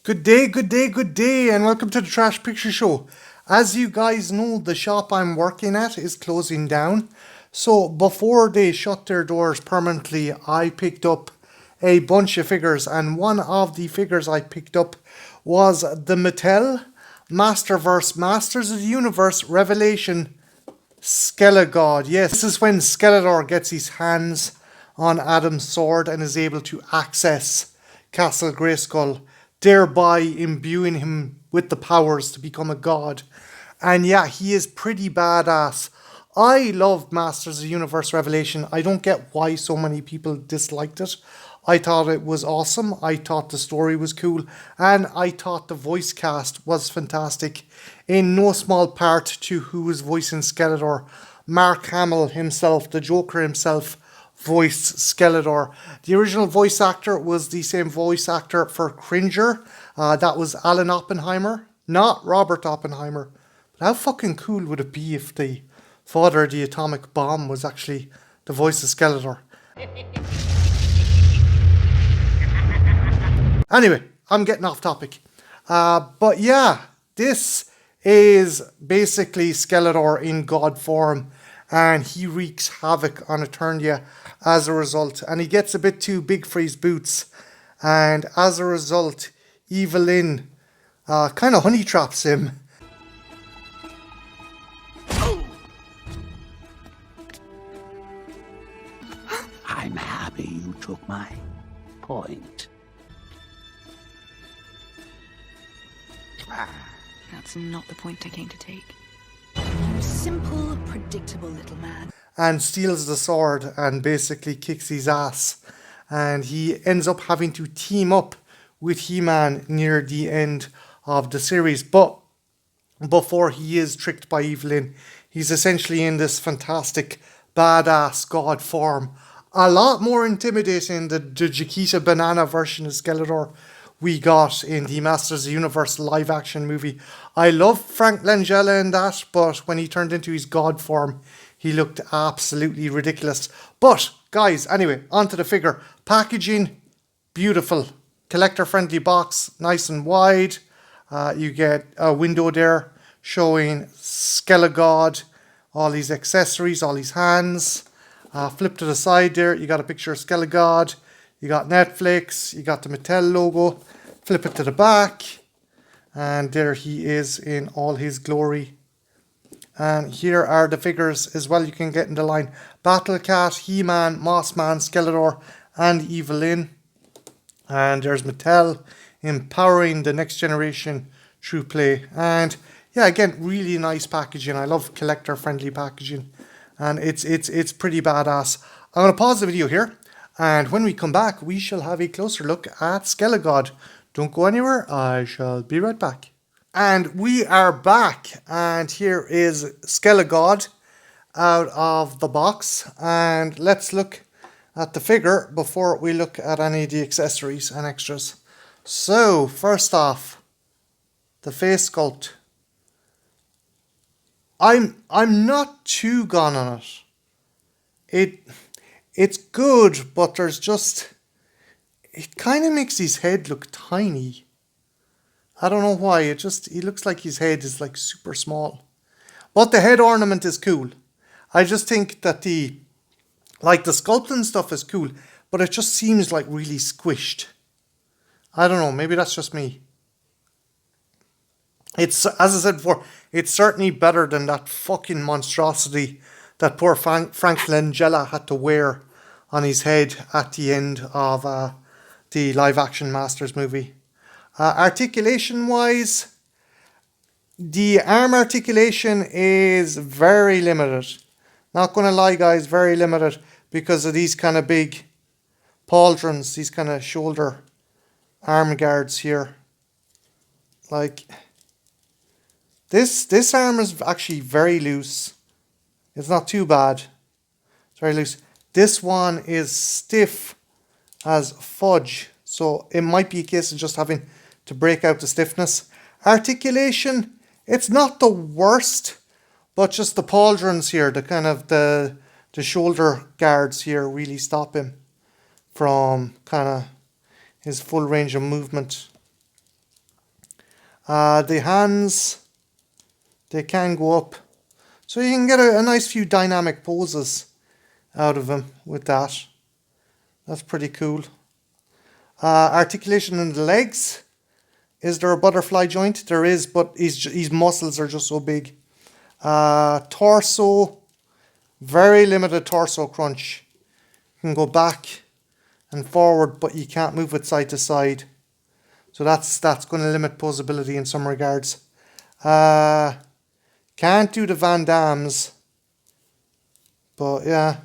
Good day, good day, good day, and welcome to the Trash Picture Show. As you guys know, the shop I'm working at is closing down. So before they shut their doors permanently, I picked up a bunch of figures, and one of the figures I picked up was the Mattel Masterverse Masters of the Universe Revelation Skelegod. Yes, this is when Skeletor gets his hands on Adam's sword and is able to access Castle Grayskull, thereby imbuing him with the powers to become a god. And yeah, he is pretty badass. I love Masters of the Universe Revelation. I don't get why so many people disliked it. I thought it was awesome. I thought the story was cool. And I thought the voice cast was fantastic. In no small part to who was voicing Skeletor. Mark Hamill himself, the Joker himself, voiced Skelegod. The original voice actor was the same voice actor for Cringer. That was Alan Oppenheimer, not Robert Oppenheimer. But how fucking cool would it be if the father of the atomic bomb was actually the voice of Skeletor? Anyway, I'm getting off topic. But yeah, this is basically Skeletor in god form, and he wreaks havoc on Eternia as a result. And he gets a bit too big for his boots, and as a result, Evelyn kind of honey traps him. I'm happy you took my point. That's not the point I came to take. You simple, predictable little man. And steals the sword and basically kicks his ass. And he ends up having to team up with He-Man near the end of the series. But before he is tricked by Evelyn, he's essentially in this fantastic, badass god form. A lot more intimidating than the Chiquita Banana version of Skeletor we got in the Masters of the Universe live action movie. I love Frank Langella in that, but when he turned into his god form, he looked absolutely ridiculous. But, guys, anyway, onto the figure. Packaging, beautiful. Collector friendly box, nice and wide. You get a window there showing Skelegod, all his accessories, all his hands. Flip to the side there, you got a picture of Skelegod. You got Netflix, you got the Mattel logo. Flip it to the back, and there he is in all his glory. And here are the figures as well you can get in the line. Battle Cat, He-Man, Mossman, Skeletor, and Evelyn. And there's Mattel empowering the next generation through play. And yeah, again, really nice packaging. I love collector friendly packaging, and it's pretty badass. I'm going to pause the video here, and when we come back, we shall have a closer look at Skelegod. Don't go anywhere, I shall be right back. And we are back, and here is Skelegod out of the box. And let's look at the figure before we look at any of the accessories and extras. So, first off, the face sculpt. I'm not too gone on it. It's good, but there's just... It kind of makes his head look tiny. I don't know why. He looks like his head is like super small. But the head ornament is cool. I just think that the sculpting stuff is cool, but it just seems like really squished. I don't know. Maybe that's just me. It's, as I said before, it's certainly better than that fucking monstrosity that poor Frank Langella had to wear on his head at the end of the live-action Masters movie. Articulation-wise, the arm articulation is very limited. Not going to lie, guys, very limited because of these kind of big pauldrons, these kind of shoulder arm guards here. Like, this arm is actually very loose. It's not too bad. It's very loose. This one is stiff as fudge, so it might be a case of just having to break out the stiffness. Articulation, it's not the worst, but just the pauldrons here, the kind of the shoulder guards here really stop him from kind of his full range of movement. The hands, they can go up. So you can get a nice few dynamic poses out of him with that. That's pretty cool. Articulation in the legs. Is there a butterfly joint? There is, but his muscles are just so big. Torso, very limited torso crunch. You can go back and forward, but you can't move it side to side. So that's going to limit posability in some regards. Can't do the Van Dammes, but yeah.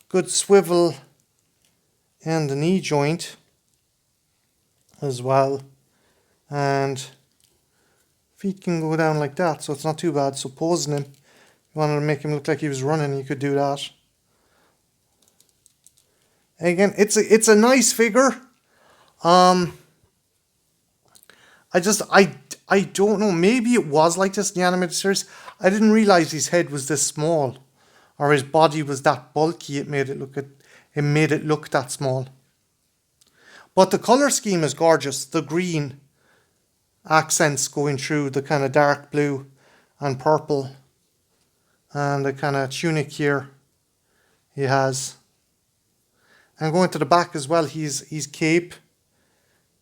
Good swivel in the knee joint as well. And feet can go down like that, so it's not too bad. So posing him, you wanted to make him look like he was running, you could do that. Again, it's a nice figure. I don't know, maybe it was like this in the animated series. I didn't realize his head was this small, or his body was that bulky. It made it look that small. But the color scheme is gorgeous. The green accents going through the kind of dark blue and purple, and the kind of tunic here he has. And going to the back as well, he's cape.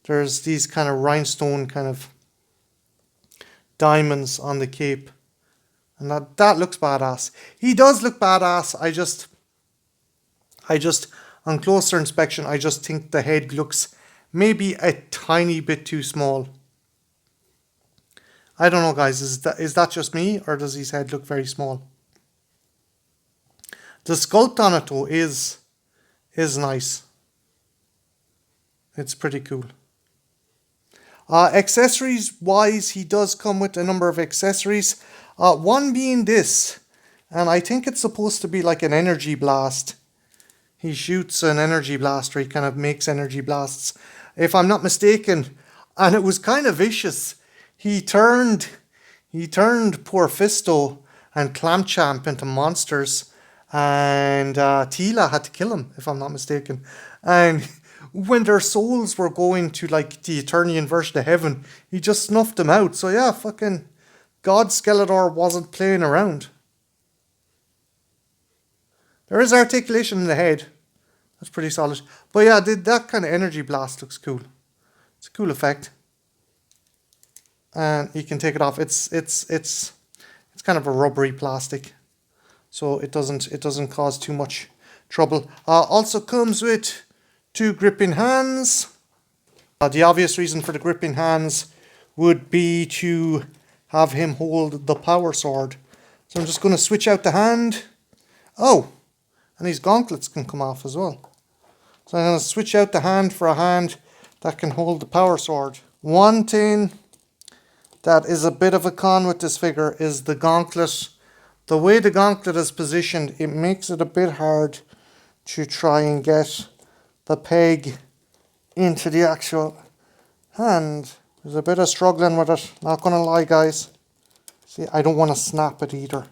There's these kind of rhinestone kind of diamonds on the cape. And that looks badass. He does look badass. I just, on closer inspection, I just think the head looks maybe a tiny bit too small. I don't know, guys. Is that just me, or does his head look very small? The sculpt on it, though, is nice. It's pretty cool. Accessories wise, he does come with a number of accessories. One being this, and I think it's supposed to be like an energy blast. He shoots an energy blast, or he kind of makes energy blasts, if I'm not mistaken. And it was kind of vicious. He turned poor Fisto and Clamchamp into monsters, and Tila had to kill him, if I'm not mistaken. And when their souls were going to like the Eternian version of heaven, he just snuffed them out. So yeah, fucking God Skelegod wasn't playing around. There is articulation in the head. That's pretty solid. But yeah, that kind of energy blast looks cool. It's a cool effect. And you can take it off. It's kind of a rubbery plastic, so it doesn't cause too much trouble. Also comes with 2 gripping hands. The obvious reason for the gripping hands would be to have him hold the power sword. So I'm just going to switch out the hand. Oh, and his gauntlets can come off as well. So I'm going to switch out the hand for a hand that can hold the power sword. One thing that is a bit of a con with this figure is the gauntlet. The way the gauntlet is positioned, it makes it a bit hard to try and get the peg into the actual hand. There's a bit of struggling with it, not gonna lie, guys. See, I don't want to snap it either.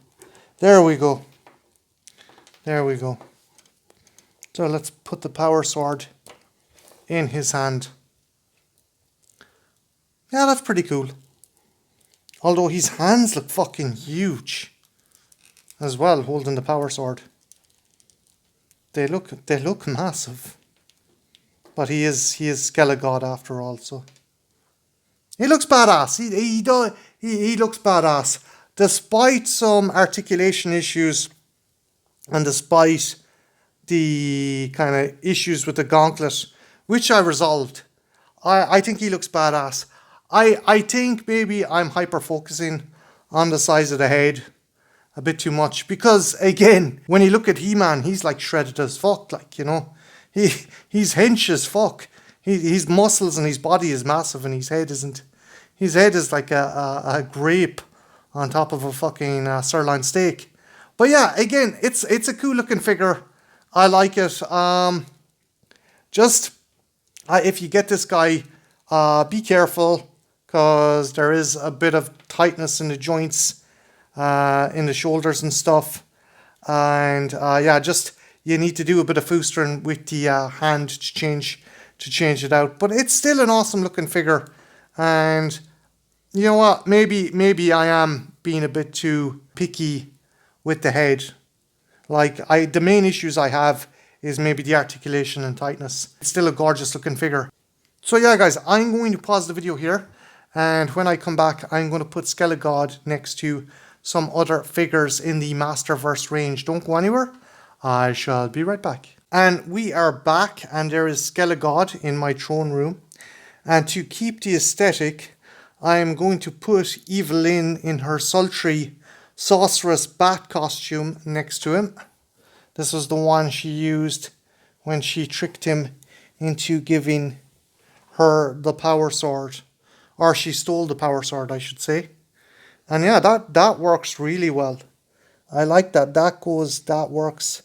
There we go. There we go. So let's put the power sword in his hand. Yeah, that's pretty cool. Although his hands look fucking huge as well, holding the power sword. They look massive. But he is Skelegod after all, so he looks badass. He looks badass. Despite some articulation issues and despite the kind of issues with the gauntlet, which I resolved, I think he looks badass. I think maybe I'm hyper focusing on the size of the head a bit too much, because again, when you look at He-Man, he's like shredded as fuck, like, you know. He's hench as fuck. His muscles and his body is massive, and his head isn't. His head is like a grape on top of a fucking sirloin steak. But yeah, again, it's a cool looking figure. I like it. If you get this guy, be careful, because there is a bit of tightness in the joints, in the shoulders and stuff. And yeah, just you need to do a bit of foostering with the hand to change it out. But it's still an awesome looking figure, And you know what? Maybe I am being a bit too picky with the head. Like the main issues I have is maybe the articulation and tightness. It's still a gorgeous looking figure. So yeah, guys, I'm going to pause the video here, and when I come back, I'm going to put Skelegod next to some other figures in the Masterverse range. Don't go anywhere. I shall be right back. And we are back, and there is Skelegod in my throne room. And to keep the aesthetic, I am going to put Evelyn in her sultry sorceress bat costume next to him. This was the one she used when she tricked him into giving her the power sword, or she stole the power sword, I should say. And yeah, that works really well. I like that. That works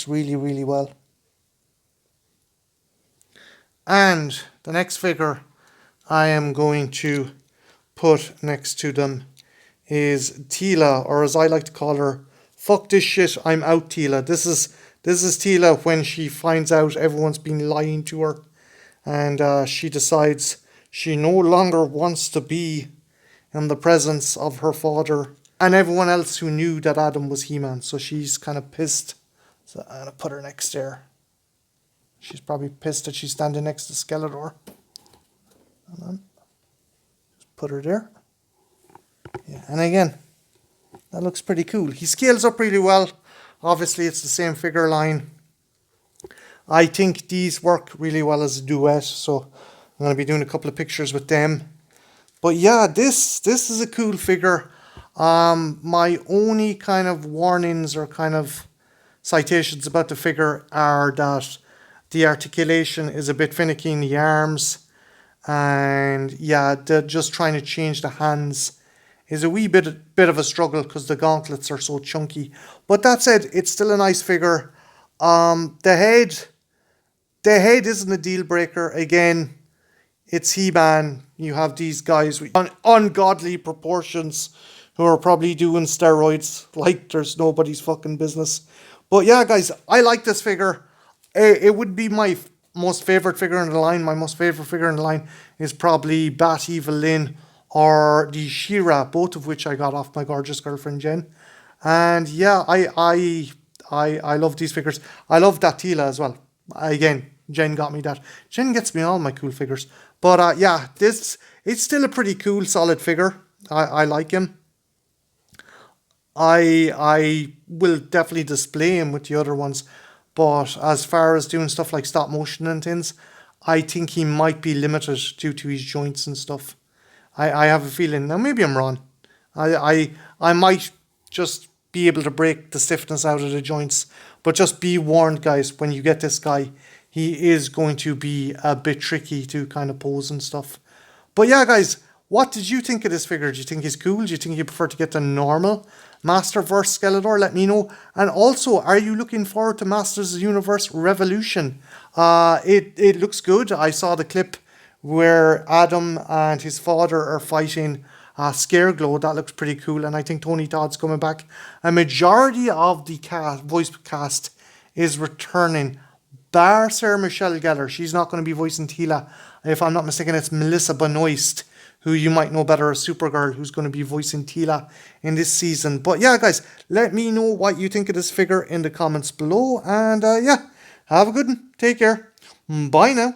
really, really well. And the next figure I am going to put next to them is Tila, or as I like to call her, fuck this shit, I'm out Tila. This is Tila when she finds out everyone's been lying to her, and she decides she no longer wants to be in the presence of her father and everyone else who knew that Adam was He-Man. So she's kind of pissed. So I'm gonna put her next there. She's probably pissed that she's standing next to Skelegod. Hold on. Just put her there. Yeah, and again, that looks pretty cool. He scales up really well. Obviously, it's the same figure line. I think these work really well as a duet, so I'm going to be doing a couple of pictures with them. But yeah, this is a cool figure. My only kind of warnings or kind of citations about the figure are that the articulation is a bit finicky in the arms, and yeah, just trying to change the hands is a wee bit of a struggle because the gauntlets are so chunky. But that said, it's still a nice figure. The head isn't a deal breaker. Again, it's He-Man. You have these guys with ungodly proportions who are probably doing steroids like there's nobody's fucking business. But yeah, guys, I like this figure. It would be my most favorite figure in the line. My most favorite figure in the line is probably Bat Evelyn or the She-Ra, both of which I got off my gorgeous girlfriend Jen. And yeah, I love these figures. I love that Tila as well. Again, Jen got me that. Jen gets me all my cool figures. But yeah, it's still a pretty cool, solid figure. I like him. I will definitely display him with the other ones. But as far as doing stuff like stop motion and things, I think he might be limited due to his joints and stuff. I have a feeling. Now, maybe I'm wrong. I might just be able to break the stiffness out of the joints. But just be warned, guys, when you get this guy, he is going to be a bit tricky to kind of pose and stuff. But yeah, guys, what did you think of this figure? Do you think he's cool? Do you think you prefer to get the normal Masterverse Skelegod? Let me know. And also, are you looking forward to Masters of the Universe Revolution? It looks good. I saw the clip where Adam and his father are fighting Skelegod. That looks pretty cool, and I think Tony Todd's coming back. A majority of the voice cast is returning, bar Sarah Michelle Gellar. She's not going to be voicing Tila. If I'm not mistaken, it's Melissa Benoist, who you might know better as Supergirl, who's going to be voicing Tila in this season. But yeah, guys, let me know what you think of this figure in the comments below. And yeah, have a good one. Take care. Bye now.